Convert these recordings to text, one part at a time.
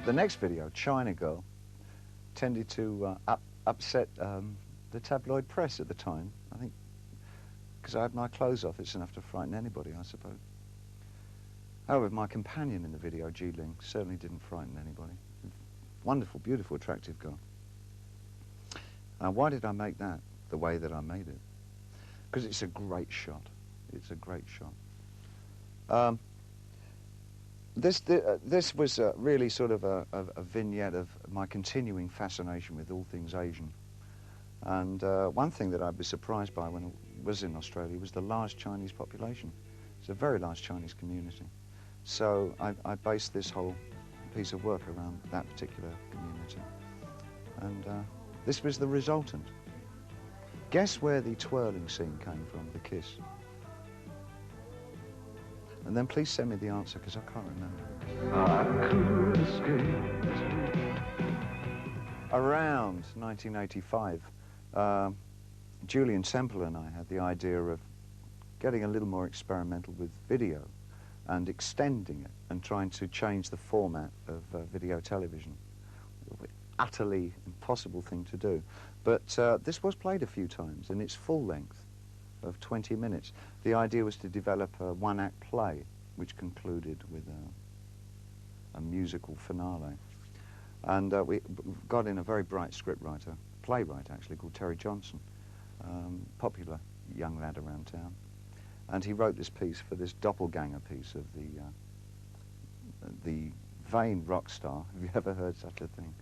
The next video, China Girl, tended to upset the tabloid press at the time. I think because I had my clothes off, it's enough to frighten anybody, I suppose. However, my companion in the video, Ji Ling, certainly didn't frighten anybody. Wonderful, beautiful, attractive girl. Why did I make that the way that I made it? Because it's a great shot. It's a great shot. This was really sort of a vignette of my continuing fascination with all things Asian. And one thing that I was surprised by when I was in Australia was the large Chinese population. It's a very large Chinese community. So I based this whole piece of work around that particular community. And this was the resultant. Guess where the twirling scene came from, the kiss? And then please send me the answer, because I can't remember. Around 1985, Julian Temple and I had the idea of getting a little more experimental with video and extending it and trying to change the format of video television. Utterly impossible thing to do. But this was played a few times in its full length of 20 minutes. The idea was to develop a one-act play which concluded with a musical finale. And we got in a very bright scriptwriter, playwright actually, called Terry Johnson, popular young lad around town. And he wrote this piece for this doppelganger piece of the vain rock star, have you ever heard such a thing,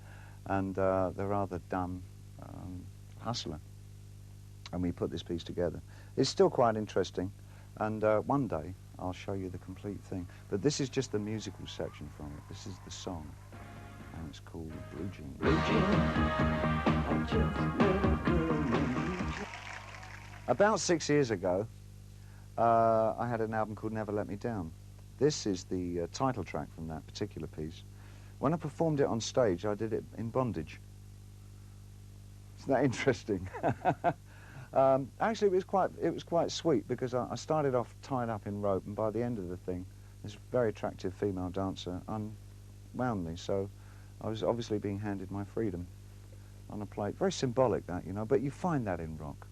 and the rather dumb hustler. And we put this piece together. It's still quite interesting, and one day I'll show you the complete thing. But this is just the musical section from it. This is the song, and it's called Blue Jeans. Blue Jeans. About 6 years ago, I had an album called Never Let Me Down. This is the title track from that particular piece. When I performed it on stage, I did it in bondage. Isn't that interesting? Actually, it was quite sweet, because I started off tied up in rope, and by the end of the thing, this very attractive female dancer unwound me. So I was obviously being handed my freedom on a plate. Very symbolic, that, you know, but you find that in rock.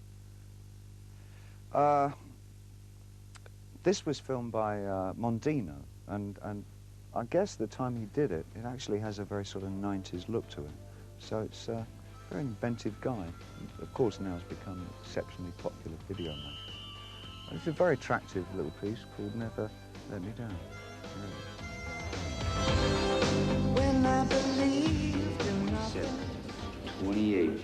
This was filmed by Mondino, and I guess the time he did it, it actually has a very sort of 90s look to it. So it's a very inventive guy. Of course, now has become an exceptionally popular video man. It's a very attractive little piece called Never Let Me Down. When I believed in 28.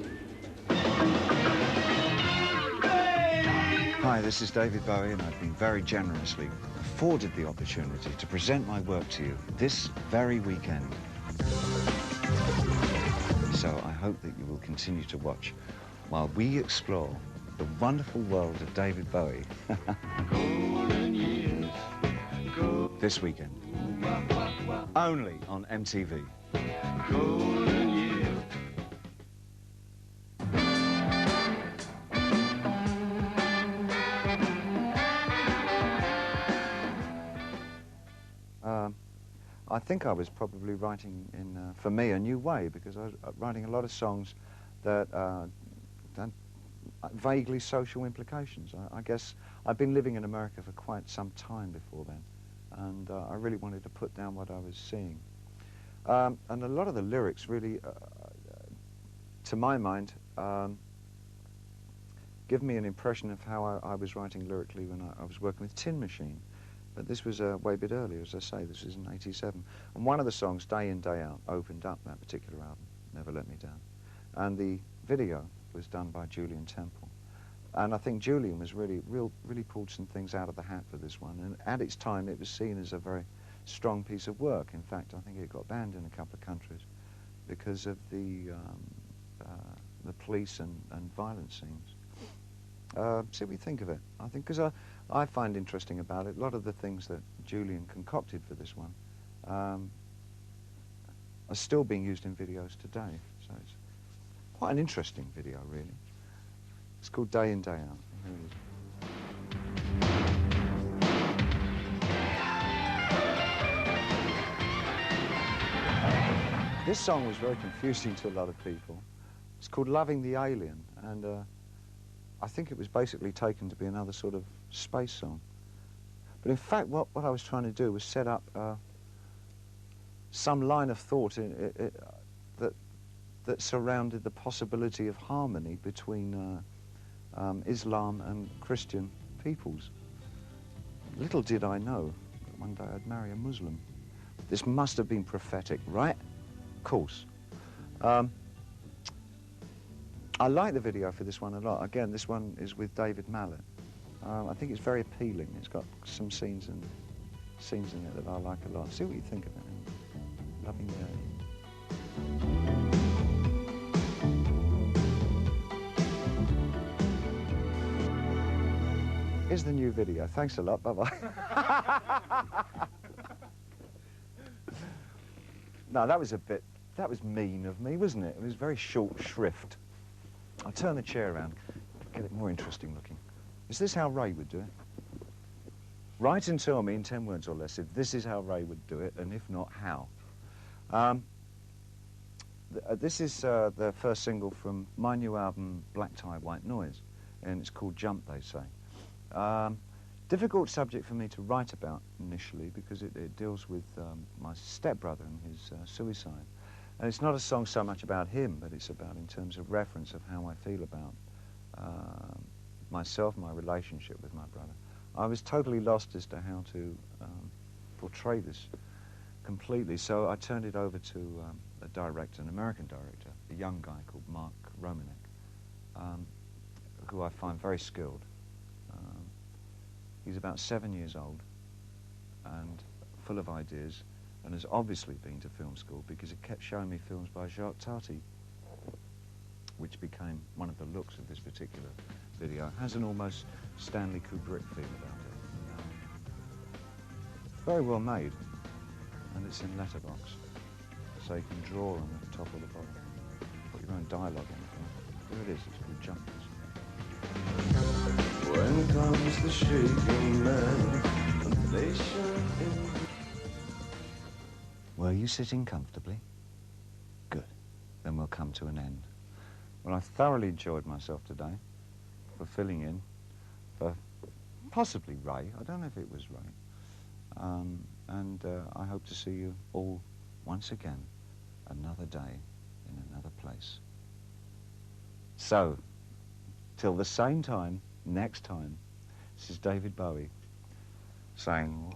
Hi, this is David Bowie, and I've been very generously afforded the opportunity to present my work to you this very weekend. So I hope that you will continue to watch while we explore the wonderful world of David Bowie. This weekend. Only on MTV. I think I was probably writing in, for me, a new way, because I was writing a lot of songs that had vaguely social implications. I guess I'd been living in America for quite some time before then, and I really wanted to put down what I was seeing. And a lot of the lyrics really, to my mind, give me an impression of how I was writing lyrically when I was working with Tin Machine. But this was way a bit earlier, as I say. This was in '87. And one of the songs, Day In, Day Out, opened up that particular album, Never Let Me Down. And the video was done by Julian Temple. And I think Julian was really pulled some things out of the hat for this one. And at its time, it was seen as a very strong piece of work. In fact, I think it got banned in a couple of countries because of the police and violence scenes. See what we think of it. I think, because I find interesting about it, a lot of the things that Julian concocted for this one are still being used in videos today. So it's quite an interesting video, really. It's called Day In, Day Out. Here it is. This song was very confusing to a lot of people. It's called Loving the Alien, and I think it was basically taken to be another sort of space song. But in fact, what I was trying to do was set up some line of thought that surrounded the possibility of harmony between Islam and Christian peoples. Little did I know that one day I'd marry a Muslim. This must have been prophetic, right? Of course. I like the video for this one a lot. Again, this one is with David Mallet. I think it's very appealing. It's got some scenes in it that I like a lot. See what you think of it. Loving the Alien. Here's the new video. Thanks a lot. Bye-bye. No, that was mean of me, wasn't it? It was very short shrift. I'll turn the chair around, get it more interesting looking. Is this how Ray would do it? Write and tell me in 10 words or less if this is how Ray would do it, and if not, how. This is the first single from my new album, Black Tie, White Noise, and it's called Jump, they say. Difficult subject for me to write about initially because it deals with my stepbrother and his suicide. And it's not a song so much about him, but it's about in terms of reference of how I feel about myself, my relationship with my brother. I was totally lost as to how to portray this completely, so I turned it over to a director, an American director, a young guy called Mark Romanek, who I find very skilled. He's about 7 years old and full of ideas, and has obviously been to film school because it kept showing me films by Jacques Tati, which became one of the looks of this particular video. It has an almost Stanley Kubrick feel about it. Very well made, and it's in letterbox, so you can draw on the top or the bottom. Put your own dialogue on the front. Here it is, it's called Jumpers. When comes the shaking man, inflation in... Were you sitting comfortably? Good. Then we'll come to an end. Well, I thoroughly enjoyed myself today for filling in for possibly Ray. I don't know if it was Ray. I hope to see you all once again another day in another place. So, till the same time, next time, this is David Bowie saying...